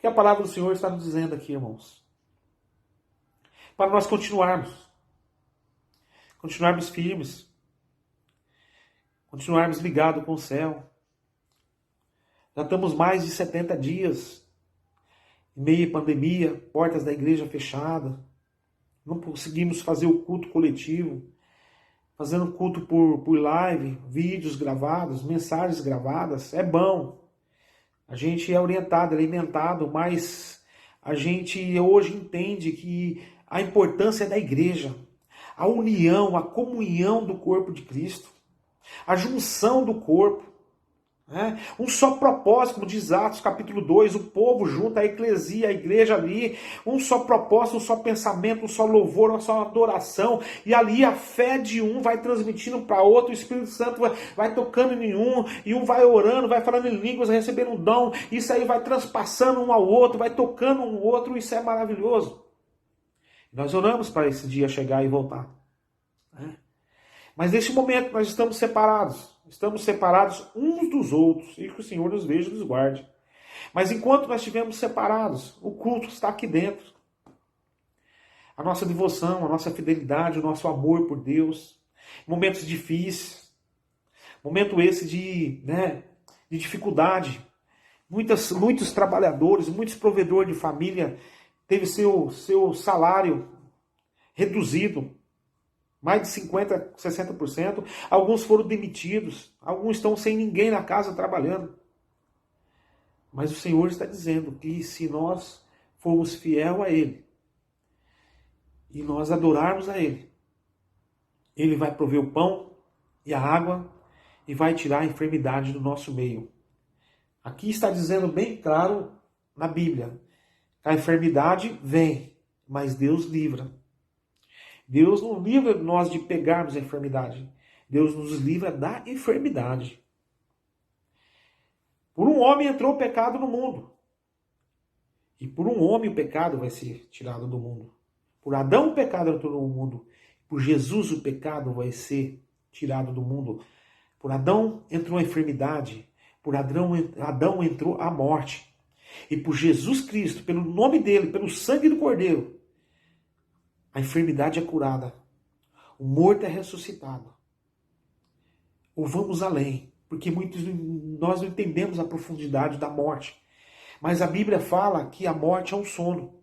que a palavra do Senhor está nos dizendo aqui, irmãos? Para nós continuarmos firmes, continuarmos ligados com o céu. Já estamos mais de 70 dias, em meio à pandemia, portas da igreja fechadas, não conseguimos fazer o culto coletivo, fazendo culto por live, vídeos gravados, mensagens gravadas, é bom. A gente é orientado, alimentado, mas a gente hoje entende que a importância da igreja, a união, a comunhão do corpo de Cristo, a junção do corpo, né? Um só propósito, como diz Atos capítulo 2, o povo junto, a eclesia, a igreja ali, um só propósito, um só pensamento, um só louvor, uma só adoração, e ali a fé de um vai transmitindo para outro, o Espírito Santo vai tocando em um, e um vai orando, vai falando em línguas, recebendo um dom, isso aí vai transpassando um ao outro, vai tocando um ao outro, isso é maravilhoso. Nós oramos para esse dia chegar e voltar, né? Mas nesse momento nós estamos separados uns dos outros, e que o Senhor nos veja e nos guarde. Mas enquanto nós estivermos separados, o culto está aqui dentro. A nossa devoção, a nossa fidelidade, o nosso amor por Deus, momentos difíceis, momento esse de dificuldade. Muitos trabalhadores, muitos provedores de família teve seu salário reduzido, mais de 50%, 60%. Alguns foram demitidos. Alguns estão sem ninguém na casa trabalhando. Mas o Senhor está dizendo que se nós formos fiel a Ele, e nós adorarmos a Ele, Ele vai prover o pão e a água, e vai tirar a enfermidade do nosso meio. Aqui está dizendo bem claro na Bíblia, a enfermidade vem, mas Deus livra. Deus não livra nós de pegarmos a enfermidade. Deus nos livra da enfermidade. Por um homem entrou o pecado no mundo. E por um homem o pecado vai ser tirado do mundo. Por Adão o pecado entrou no mundo. Por Jesus o pecado vai ser tirado do mundo. Por Adão entrou a enfermidade. Por Adão entrou a morte. E por Jesus Cristo, pelo nome dele, pelo sangue do Cordeiro, a enfermidade é curada. O morto é ressuscitado. Ou vamos além, porque nós não entendemos a profundidade da morte. Mas a Bíblia fala que a morte é um sono.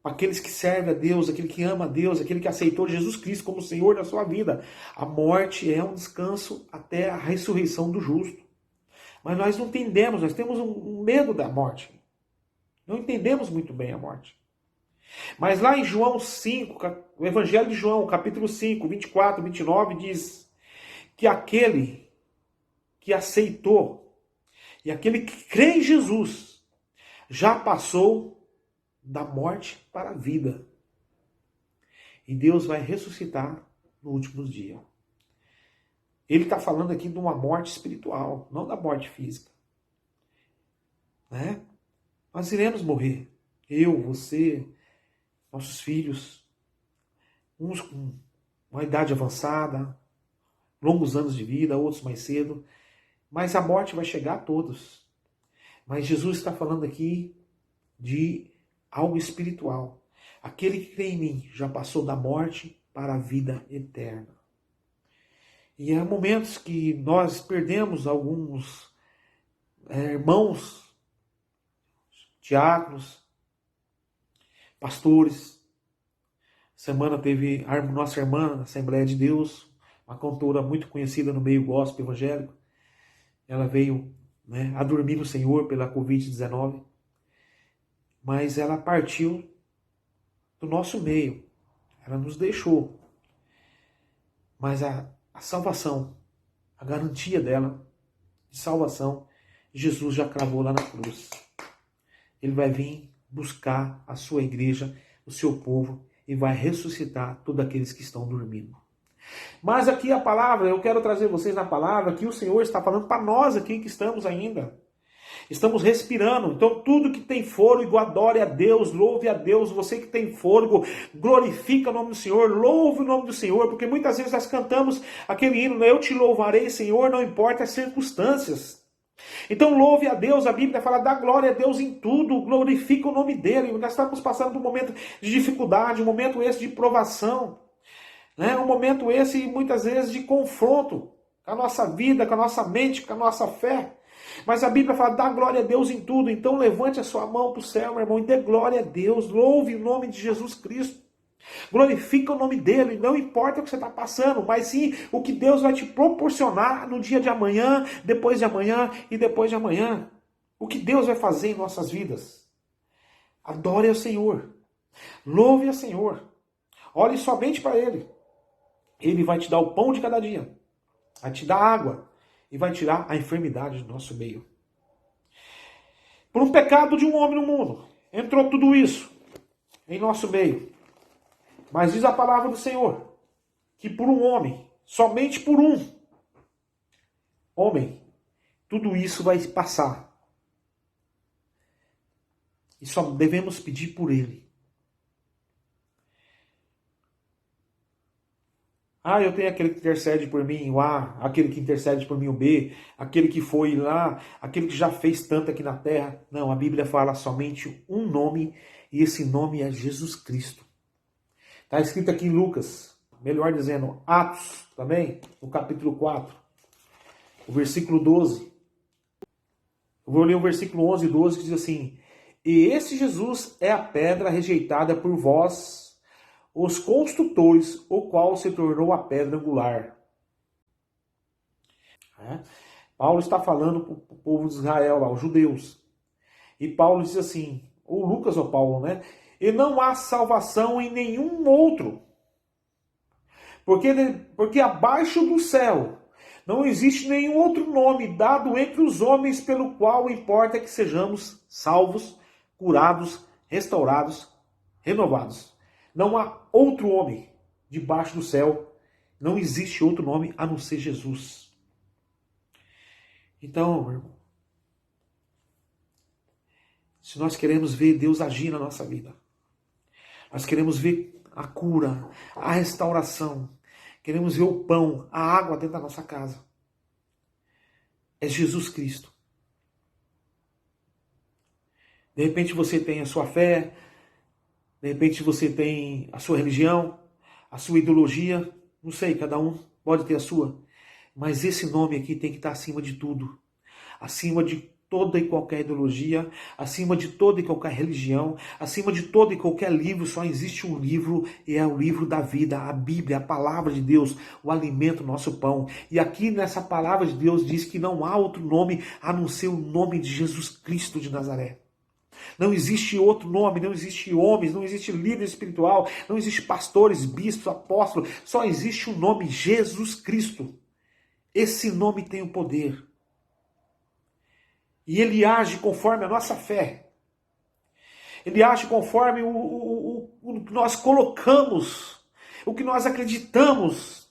Para aqueles que servem a Deus, aquele que ama a Deus, aquele que aceitou Jesus Cristo como Senhor da sua vida, a morte é um descanso até a ressurreição do justo. Mas nós não entendemos, nós temos um medo da morte. Não entendemos muito bem a morte. Mas lá em João 5, o Evangelho de João, capítulo 5, 24, 29, diz que aquele que aceitou e aquele que crê em Jesus já passou da morte para a vida. E Deus vai ressuscitar no último dia. Ele está falando aqui de uma morte espiritual, não da morte física. Né? Nós iremos morrer. Eu, você, nossos filhos, uns com uma idade avançada, longos anos de vida, outros mais cedo, mas a morte vai chegar a todos. Mas Jesus está falando aqui de algo espiritual. Aquele que crê em mim já passou da morte para a vida eterna. E há momentos que nós perdemos alguns irmãos, diáconos, pastores. Semana teve a nossa irmã na Assembleia de Deus, uma cantora muito conhecida no meio gospel evangélico. Ela veio a dormir no Senhor pela Covid-19, mas ela partiu do nosso meio. Ela nos deixou. Mas a salvação, a garantia dela de salvação, Jesus já cravou lá na cruz. Ele vai vir buscar a sua igreja, o seu povo, e vai ressuscitar todos aqueles que estão dormindo. Mas aqui a palavra, eu quero trazer vocês na palavra que o Senhor está falando para nós aqui que estamos ainda. Estamos respirando, então tudo que tem fôlego, adore a Deus, louve a Deus. Você que tem fôlego, glorifica o nome do Senhor, louve o nome do Senhor, porque muitas vezes nós cantamos aquele hino, eu te louvarei, Senhor, não importa as circunstâncias. Então louve a Deus, a Bíblia fala, dá glória a Deus em tudo, glorifica o nome dele. Nós estamos passando por um momento de dificuldade, um momento esse de provação, né? Um momento esse muitas vezes de confronto com a nossa vida, com a nossa mente, com a nossa fé. Mas a Bíblia fala, dá glória a Deus em tudo. Então levante a sua mão para o céu, meu irmão, e dê glória a Deus, louve o nome de Jesus Cristo. Glorifica o nome dele, não importa o que você está passando, mas sim o que Deus vai te proporcionar no dia de amanhã, depois de amanhã e depois de amanhã. O que Deus vai fazer em nossas vidas. Adore ao Senhor, louve ao Senhor, olhe somente para Ele. Ele vai te dar o pão de cada dia, vai te dar água e vai tirar a enfermidade do nosso meio. Por um pecado de um homem no mundo, entrou tudo isso em nosso meio. Mas diz a palavra do Senhor, que por um homem, somente por um homem, tudo isso vai passar. E só devemos pedir por ele. Ah, eu tenho aquele que intercede por mim, o A, aquele que intercede por mim, o B, aquele que foi lá, aquele que já fez tanto aqui na terra. Não, a Bíblia fala somente um nome, e esse nome é Jesus Cristo. Está escrito aqui em Lucas, melhor dizendo, Atos também, no capítulo 4, o versículo 12. Eu vou ler o versículo 11 e 12 que diz assim: E esse Jesus é a pedra rejeitada por vós, os construtores, o qual se tornou a pedra angular. Paulo está falando para o povo de Israel, lá, os judeus. E Paulo diz assim, ou Lucas ou Paulo, né? E não há salvação em nenhum outro. Porque abaixo do céu não existe nenhum outro nome dado entre os homens pelo qual importa que sejamos salvos, curados, restaurados, renovados. Não há outro homem debaixo do céu. Não existe outro nome a não ser Jesus. Então, meu irmão, se nós queremos ver Deus agir na nossa vida, nós queremos ver a cura, a restauração, queremos ver o pão, a água dentro da nossa casa, é Jesus Cristo. De repente você tem a sua fé, de repente você tem a sua religião, a sua ideologia, não sei, cada um pode ter a sua, mas esse nome aqui tem que estar acima de tudo, acima de toda e qualquer ideologia, acima de toda e qualquer religião, acima de todo e qualquer livro, só existe um livro, e é o livro da vida, a Bíblia, a palavra de Deus, o alimento, nosso pão. E aqui nessa palavra de Deus diz que não há outro nome a não ser o nome de Jesus Cristo de Nazaré. Não existe outro nome, não existe homens, não existe líder espiritual, não existe pastores, bispos, apóstolos, só existe um nome, Jesus Cristo. Esse nome tem o poder. E ele age conforme a nossa fé. Ele age conforme o que nós colocamos, o que nós acreditamos,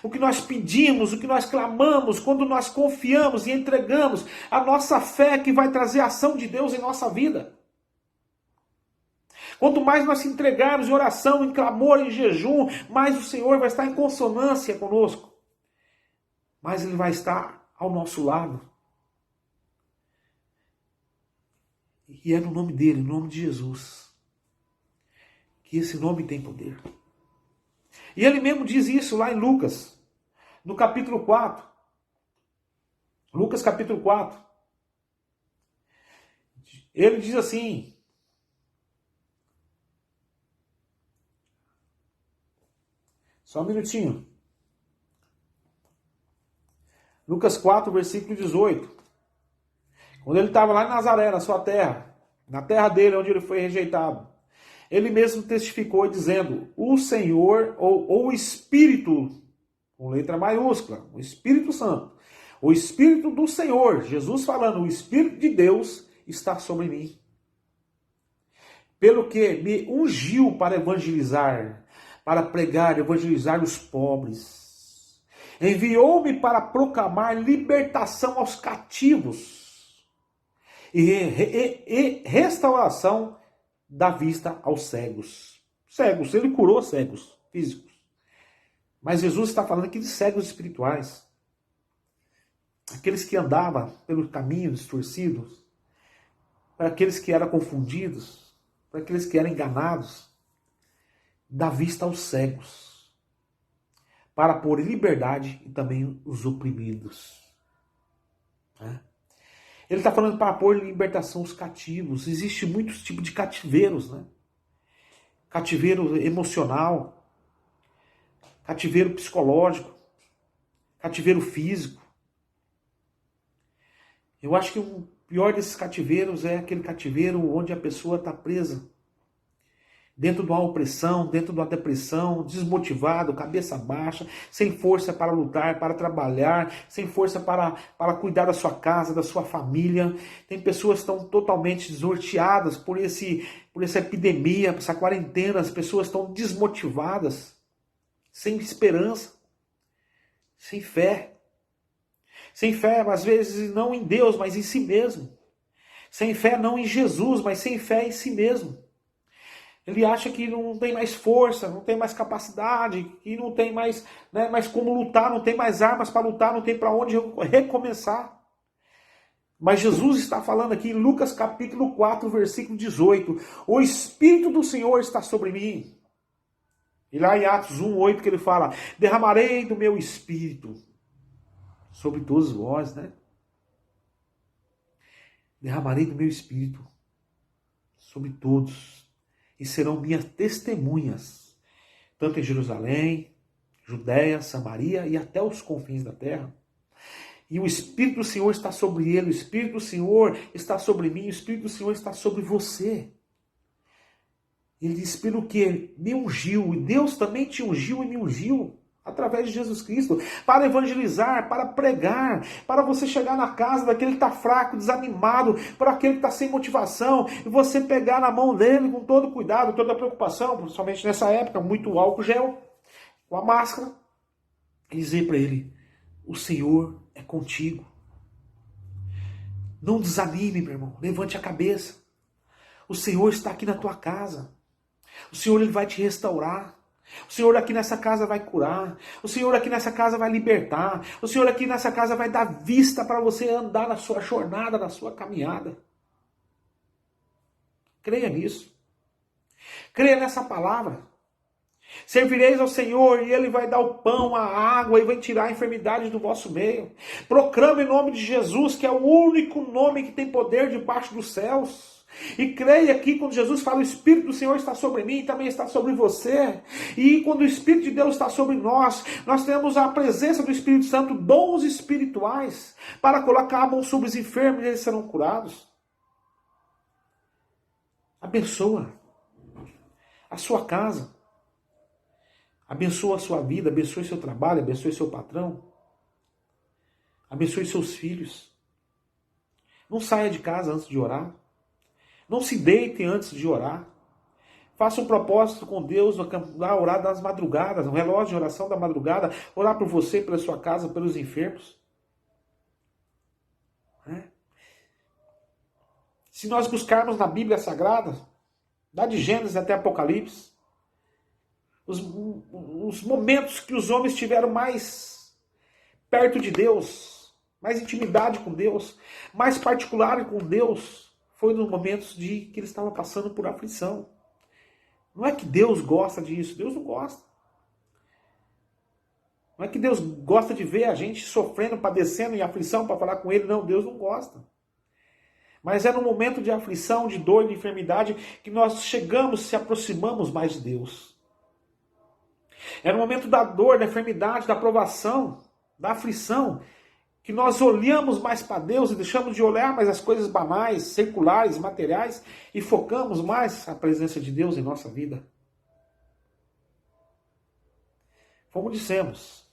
o que nós pedimos, o que nós clamamos, quando nós confiamos e entregamos a nossa fé que vai trazer a ação de Deus em nossa vida. Quanto mais nós se entregarmos em oração, em clamor, em jejum, mais o Senhor vai estar em consonância conosco. Mais Ele vai estar ao nosso lado. E é no nome dele, no nome de Jesus, que esse nome tem poder. E ele mesmo diz isso lá em Lucas, no capítulo 4. Lucas capítulo 4. Ele diz assim: só um minutinho. Lucas 4, versículo 18. Quando ele estava lá em Nazaré, na sua terra, na terra dele, onde ele foi rejeitado, ele mesmo testificou dizendo, o Senhor, ou o Espírito, com letra maiúscula, o Espírito Santo, o Espírito do Senhor, Jesus falando, o Espírito de Deus está sobre mim. Pelo que me ungiu para evangelizar, para pregar, evangelizar os pobres. Enviou-me para proclamar libertação aos cativos e restauração da vista aos cegos. Cegos, ele curou cegos físicos. Mas Jesus está falando aqui de cegos espirituais. aqueles que andavam pelo caminho distorcidos, para aqueles que eram confundidos, para aqueles que eram enganados, dá vista aos cegos, para pôr em liberdade e também os oprimidos. Né? Ele está falando para pôr em libertação os cativos. Existem muitos tipos de cativeiros, né? Cativeiro emocional, cativeiro psicológico, cativeiro físico. Eu acho que o pior desses cativeiros é aquele cativeiro onde a pessoa está presa dentro de uma opressão, dentro de uma depressão, desmotivado, cabeça baixa, sem força para lutar, para trabalhar, sem força para cuidar da sua casa, da sua família. Tem pessoas que estão totalmente desnorteadas por essa epidemia, por essa quarentena. As pessoas estão desmotivadas, sem esperança, sem fé. Sem fé, às vezes, não em Deus, mas em si mesmo. Sem fé não em Jesus, mas sem fé em si mesmo. Ele acha que não tem mais força, não tem mais capacidade, que não tem mais, mais como lutar, não tem mais armas para lutar, não tem para onde recomeçar. Mas Jesus está falando aqui em Lucas capítulo 4, versículo 18. O Espírito do Senhor está sobre mim. E lá em Atos 1, 8 que ele fala, derramarei do meu Espírito sobre todos vós, né? Derramarei do meu Espírito sobre todos. E serão minhas testemunhas, tanto em Jerusalém, Judéia, Samaria e até os confins da terra. E o Espírito do Senhor está sobre ele, o Espírito do Senhor está sobre mim, o Espírito do Senhor está sobre você. Ele diz, pelo que me ungiu, e Deus também te ungiu e me ungiu, através de Jesus Cristo, para evangelizar, para pregar, para você chegar na casa daquele que está fraco, desanimado, para aquele que está sem motivação, e você pegar na mão dele com todo cuidado, toda preocupação, principalmente nessa época, muito álcool gel, com a máscara, e dizer para ele, o Senhor é contigo. Não desanime, meu irmão, levante a cabeça. O Senhor está aqui na tua casa. O Senhor ele vai te restaurar. O Senhor aqui nessa casa vai curar. O Senhor aqui nessa casa vai libertar. O Senhor aqui nessa casa vai dar vista para você andar na sua jornada, na sua caminhada. Creia nisso. Creia nessa palavra. Servireis ao Senhor e Ele vai dar o pão, a água e vai tirar a enfermidade do vosso meio. Proclame em nome de Jesus, que é o único nome que tem poder debaixo dos céus. E creia aqui quando Jesus fala, o Espírito do Senhor está sobre mim e também está sobre você. E quando o Espírito de Deus está sobre nós, nós temos a presença do Espírito Santo, dons espirituais, para colocar a mão sobre os enfermos e eles serão curados. Abençoa a sua casa. Abençoa a sua vida, abençoe seu trabalho, abençoe seu patrão. Abençoe seus filhos. Não saia de casa antes de orar. Não se deite antes de orar. Faça um propósito com Deus, orar das madrugadas, um relógio de oração da madrugada, orar por você, pela sua casa, pelos enfermos. Se nós buscarmos na Bíblia Sagrada, dá de Gênesis até Apocalipse, os momentos que os homens tiveram mais perto de Deus, mais intimidade com Deus, mais particular com Deus, foi nos momentos de que eles estavam passando por aflição. Não é que Deus gosta disso, Deus não gosta. Não é que Deus gosta de ver a gente sofrendo, padecendo em aflição para falar com Ele, não, Deus não gosta. Mas é no momento de aflição, de dor, de enfermidade, que nós chegamos, se aproximamos mais de Deus. É no momento da dor, da enfermidade, da provação, da aflição, que nós olhamos mais para Deus e deixamos de olhar mais as coisas banais, seculares, materiais, e focamos mais a presença de Deus em nossa vida. Como dissemos,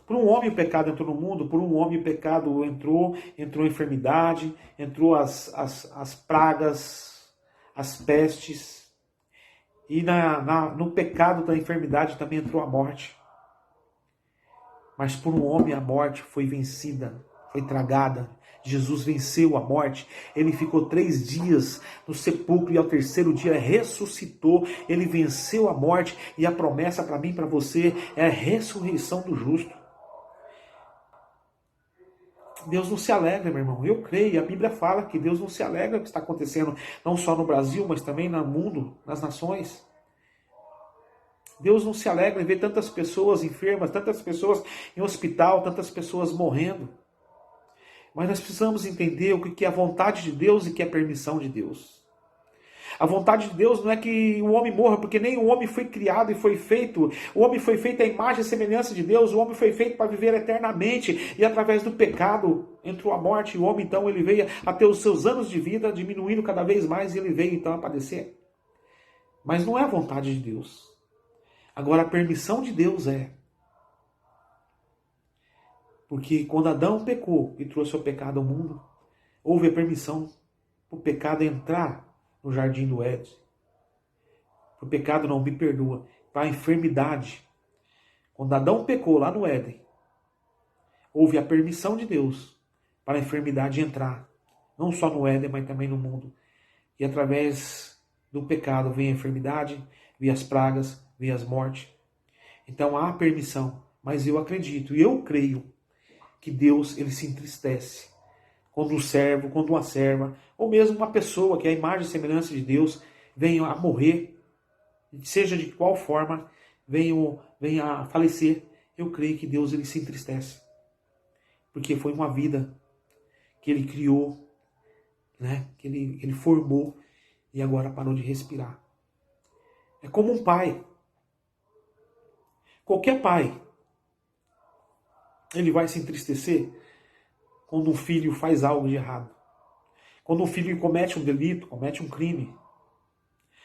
por um homem o pecado entrou no mundo, por um homem o pecado entrou a enfermidade, entrou as pragas, as pestes, e no pecado da enfermidade também entrou a morte. Mas por um homem a morte foi vencida, foi tragada. Jesus venceu a morte. Ele ficou 3 dias no sepulcro e ao 3º dia ressuscitou. Ele venceu a morte e a promessa para mim e para você é a ressurreição do justo. Deus não se alegra, meu irmão. Eu creio, a Bíblia fala que Deus não se alegra com o que está acontecendo, não só no Brasil, mas também no mundo, nas nações. Deus não se alegra em ver tantas pessoas enfermas, tantas pessoas em hospital, tantas pessoas morrendo. Mas nós precisamos entender o que é a vontade de Deus e o que é a permissão de Deus. A vontade de Deus não é que o homem morra, porque nem o homem foi criado e foi feito. O homem foi feito à imagem e semelhança de Deus. O homem foi feito para viver eternamente. E através do pecado entrou a morte. E o homem então ele veio a ter os seus anos de vida diminuindo cada vez mais. E ele veio então a padecer. Mas não é a vontade de Deus. Agora a permissão de Deus é. Porque quando Adão pecou e trouxe o pecado ao mundo, houve a permissão para o pecado entrar no jardim do Éden. O pecado não me perdoa. Para a enfermidade. Quando Adão pecou lá no Éden, houve a permissão de Deus para a enfermidade entrar. Não só no Éden, mas também no mundo. E através do pecado vem a enfermidade, vem as pragas, vem as mortes. Então há permissão. Mas eu acredito e eu creio que Deus ele se entristece quando um servo, quando uma serva, ou mesmo uma pessoa que é a imagem e semelhança de Deus, venha a morrer, seja de qual forma, venha a falecer. Eu creio que Deus ele se entristece. Porque foi uma vida que ele criou, né? Que ele formou e agora parou de respirar. É como um pai. Qualquer pai, ele vai se entristecer quando um filho faz algo de errado. Quando um filho comete um delito, comete um crime.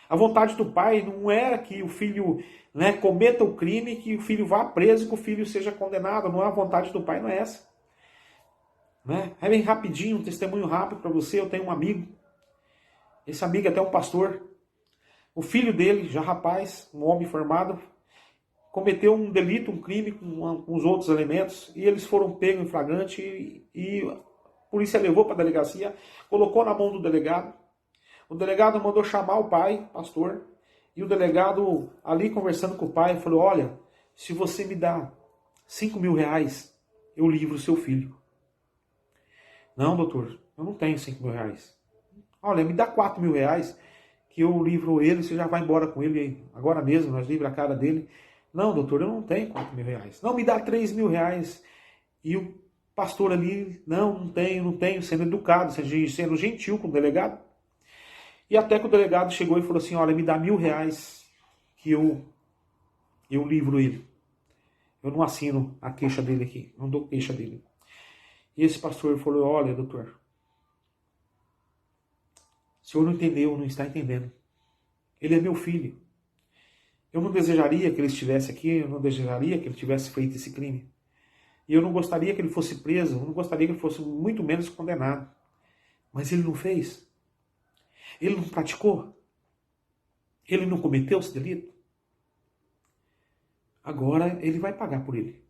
A vontade do pai não era que o filho, né, cometa o crime, que o filho vá preso e que o filho seja condenado. Não é a vontade do pai, não é essa. Né? É bem rapidinho, um testemunho rápido para você. Eu tenho um amigo. Esse amigo é até um pastor. O filho dele, já rapaz, um homem formado, cometeu um delito, um crime com os outros elementos, e eles foram pegos em flagrante e a polícia levou para a delegacia, colocou na mão do delegado. O delegado mandou chamar o pai, pastor, e o delegado ali conversando com o pai falou: olha, se você me dá 5 mil reais, eu livro o seu filho. Não, doutor, eu não tenho 5 mil reais. Olha, me dá 4 mil reais que eu livro ele, você já vai embora com ele agora mesmo, nós livra a cara dele. Não, doutor, eu não tenho 4 mil reais. Não, me dá 3 mil reais. E o pastor ali, não tenho, sendo educado, sendo gentil com o delegado. E até que o delegado chegou e falou assim: olha, me dá 1.000 reais que eu livro ele. Eu não assino a queixa dele aqui, não dou queixa dele. E esse pastor falou: olha, doutor, o senhor não entendeu, não está entendendo. Ele é meu filho. Eu não desejaria que ele estivesse aqui, eu não desejaria que ele tivesse feito esse crime. E eu não gostaria que ele fosse preso, eu não gostaria que ele fosse muito menos condenado. Mas ele não fez. Ele não praticou. Ele não cometeu esse delito. Agora ele vai pagar por ele.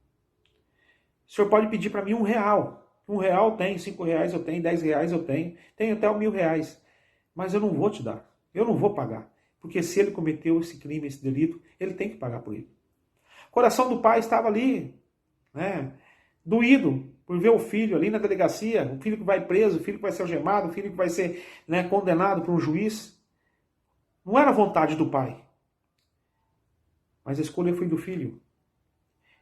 O senhor pode pedir para mim R$1. R$1 tem, 5 reais eu tenho, 10 reais eu tenho até 1.000 reais. Mas eu não vou te dar, eu não vou pagar. Porque se ele cometeu esse crime, esse delito, ele tem que pagar por ele. O coração do pai estava ali, né, doído por ver o filho ali na delegacia, o filho que vai preso, o filho que vai ser algemado, o filho que vai ser, né, condenado por um juiz. Não era a vontade do pai. Mas a escolha foi do filho.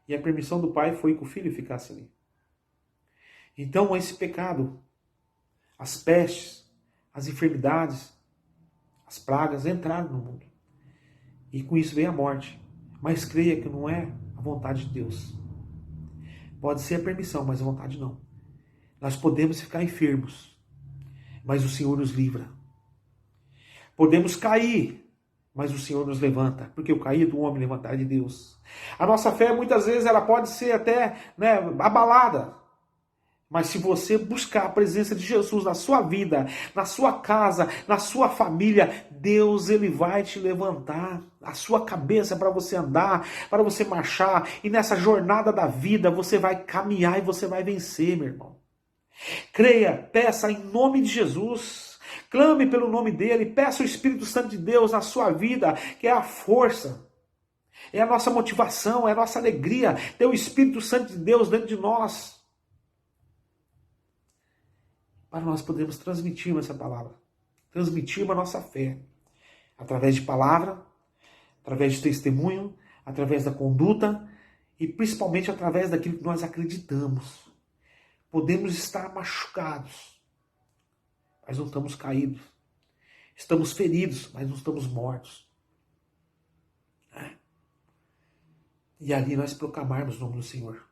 E a permissão do pai foi que o filho ficasse ali. Então esse pecado, as pestes, as enfermidades, as pragas entraram no mundo. E com isso veio a morte. Mas creia que não é a vontade de Deus. Pode ser a permissão, mas a vontade não. Nós podemos ficar enfermos, mas o Senhor nos livra. Podemos cair, mas o Senhor nos levanta. Porque o cair do homem levantar de Deus. A nossa fé muitas vezes ela pode ser até, né, abalada. Mas se você buscar a presença de Jesus na sua vida, na sua casa, na sua família, Deus ele vai te levantar a sua cabeça para você andar, para você marchar. E nessa jornada da vida você vai caminhar e você vai vencer, meu irmão. Creia, peça em nome de Jesus. Clame pelo nome dele, peça o Espírito Santo de Deus na sua vida, que é a força. É a nossa motivação, é a nossa alegria, ter o Espírito Santo de Deus dentro de nós. para nós podermos transmitir essa palavra, transmitir a nossa fé, através de palavra, através de testemunho, através da conduta e principalmente através daquilo que nós acreditamos. Podemos estar machucados, mas não estamos caídos. Estamos feridos, mas não estamos mortos. E ali nós proclamarmos o nome do Senhor.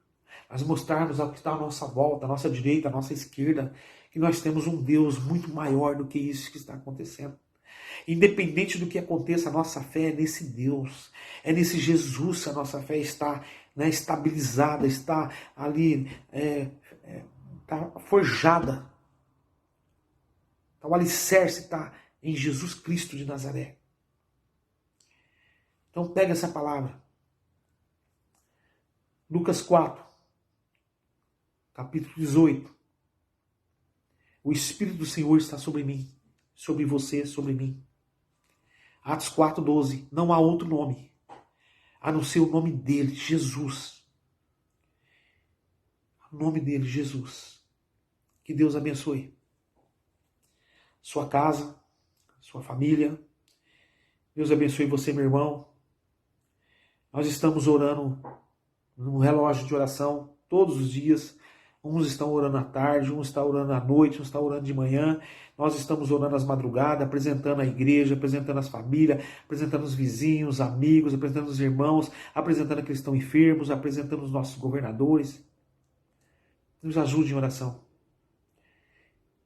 Nós mostrarmos ao que está à nossa volta, à nossa direita, à nossa esquerda, que nós temos um Deus muito maior do que isso que está acontecendo. Independente do que aconteça, a nossa fé é nesse Deus, é nesse Jesus que a nossa fé está, né, estabilizada, está ali, está forjada. Então, o alicerce está em Jesus Cristo de Nazaré. Então pega essa palavra. Lucas 4, capítulo 18. O Espírito do Senhor está sobre mim, sobre você, sobre mim. Atos 4:12. Não há outro nome, a não ser o nome dele, Jesus. O nome dele, Jesus. Que Deus abençoe sua casa, sua família. Deus abençoe você, meu irmão. Nós estamos orando no relógio de oração todos os dias. Uns estão orando à tarde, uns estão orando à noite, uns estão orando de manhã. Nós estamos orando às madrugadas, apresentando a igreja, apresentando as famílias, apresentando os vizinhos, amigos, apresentando os irmãos, apresentando aqueles que estão enfermos, apresentando os nossos governadores. Nos ajude em oração.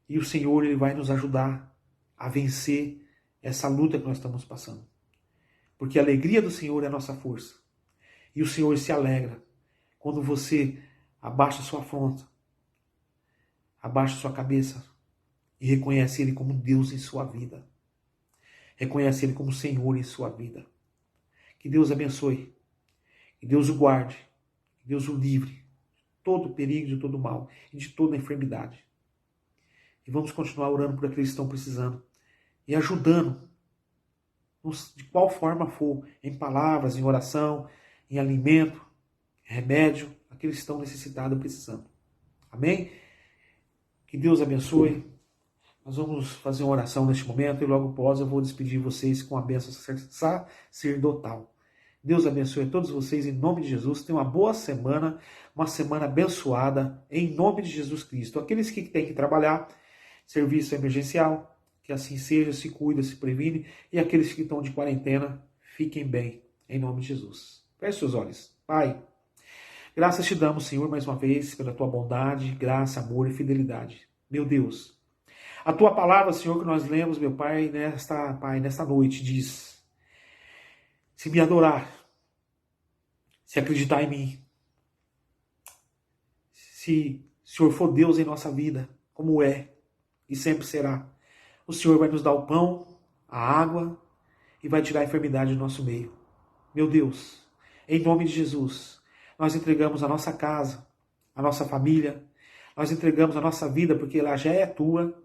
E o Senhor, Ele vai nos ajudar a vencer essa luta que nós estamos passando. Porque a alegria do Senhor é a nossa força. E o Senhor se alegra quando você abaixa sua fronte, abaixa sua cabeça e reconhece Ele como Deus em sua vida. Reconhece Ele como Senhor em sua vida. Que Deus abençoe. Que Deus o guarde. Que Deus o livre de todo perigo, de todo mal e de toda enfermidade. E vamos continuar orando por aqueles que estão precisando e ajudando, de qual forma for, em palavras, em oração, em alimento, em remédio, aqueles que estão necessitados e precisando. Amém? Que Deus abençoe. Nós vamos fazer uma oração neste momento e logo após eu vou despedir vocês com a bênção sacerdotal. Deus abençoe a todos vocês em nome de Jesus. Tenham uma boa semana, uma semana abençoada em nome de Jesus Cristo. Aqueles que têm que trabalhar, serviço emergencial, que assim seja, se cuida, se previne. E aqueles que estão de quarentena, fiquem bem em nome de Jesus. Feche seus olhos. Pai, graças te damos, Senhor, mais uma vez, pela tua bondade, graça, amor e fidelidade. Meu Deus, a tua palavra, Senhor, que nós lemos, meu Pai, nesta noite, diz: se me adorar, se acreditar em mim, se o Senhor for Deus em nossa vida, como é e sempre será, o Senhor vai nos dar o pão, a água e vai tirar a enfermidade do nosso meio. Meu Deus, em nome de Jesus, nós entregamos a nossa casa, a nossa família, nós entregamos a nossa vida, porque ela já é tua,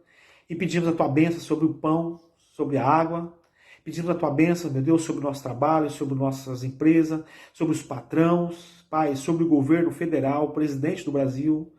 e pedimos a tua bênção sobre o pão, sobre a água, pedimos a tua bênção, meu Deus, sobre o nosso trabalho, sobre nossas empresas, sobre os patrões, Pai, sobre o governo federal, o presidente do Brasil,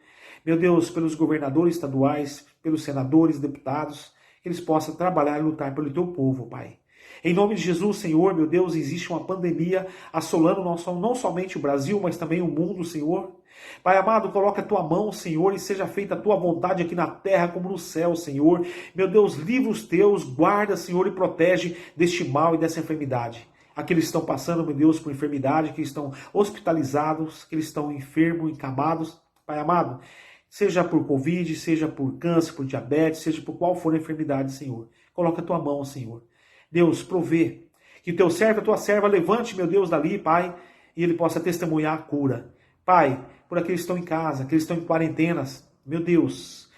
meu Deus, pelos governadores estaduais, pelos senadores, deputados, que eles possam trabalhar e lutar pelo teu povo, Pai. Em nome de Jesus, Senhor, meu Deus, existe uma pandemia assolando não somente o Brasil, mas também o mundo, Senhor. Pai amado, coloca a tua mão, Senhor, e seja feita a tua vontade aqui na terra como no céu, Senhor. Meu Deus, livra os teus, guarda, Senhor, e protege deste mal e dessa enfermidade. Aqueles que estão passando, meu Deus, por enfermidade, que estão hospitalizados, que eles estão enfermos, encamados, Pai amado, seja por Covid, seja por câncer, por diabetes, seja por qual for a enfermidade, Senhor. Coloca a tua mão, Senhor. Deus, provê que o teu servo, a tua serva, levante, meu Deus, dali, Pai, e ele possa testemunhar a cura. Pai, por aqueles que estão em casa, aqueles que estão em quarentenas, meu Deus,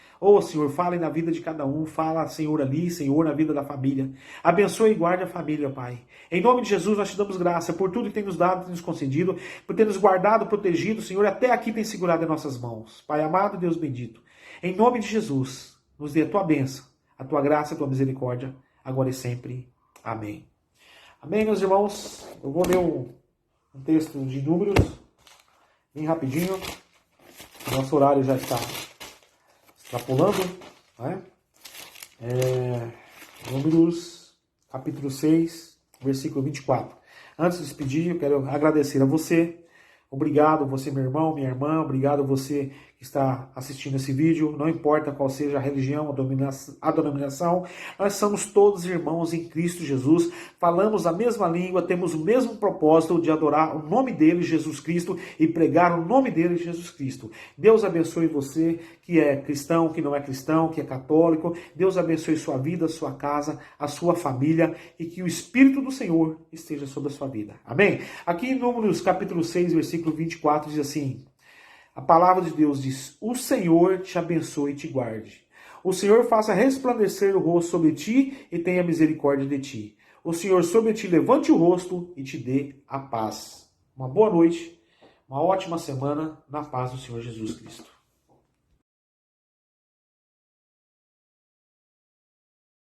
Senhor, fale na vida de cada um, fala, Senhor, ali, Senhor, na vida da família. Abençoe e guarde a família, Pai. Em nome de Jesus, nós te damos graça por tudo que tem nos dado, tem nos concedido, por ter nos guardado, protegido, Senhor, até aqui tem segurado em nossas mãos. Pai amado, Deus bendito, em nome de Jesus, nos dê a tua bênção, a tua graça, a tua misericórdia, agora e sempre. Amém. Amém, meus irmãos. Eu vou ler um texto de Números, bem rapidinho. O nosso horário já está extrapolando. Né? Números, capítulo 6, versículo 24. Antes de despedir, eu quero agradecer a você. Obrigado, você, meu irmão, minha irmã. Obrigado, você que está assistindo esse vídeo. Não importa qual seja a religião, a denominação, nós somos todos irmãos em Cristo Jesus. Falamos a mesma língua, temos o mesmo propósito de adorar o nome dele, Jesus Cristo, e pregar o nome dele, Jesus Cristo. Deus abençoe você que é cristão, que não é cristão, que é católico. Deus abençoe sua vida, sua casa, a sua família, e que o Espírito do Senhor esteja sobre a sua vida. Amém? Aqui em Números capítulo 6, versículo 24, diz assim: a palavra de Deus diz: o Senhor te abençoe e te guarde. O Senhor faça resplandecer o rosto sobre ti e tenha misericórdia de ti. O Senhor sobre ti levante o rosto e te dê a paz. Uma boa noite, uma ótima semana, na paz do Senhor Jesus Cristo.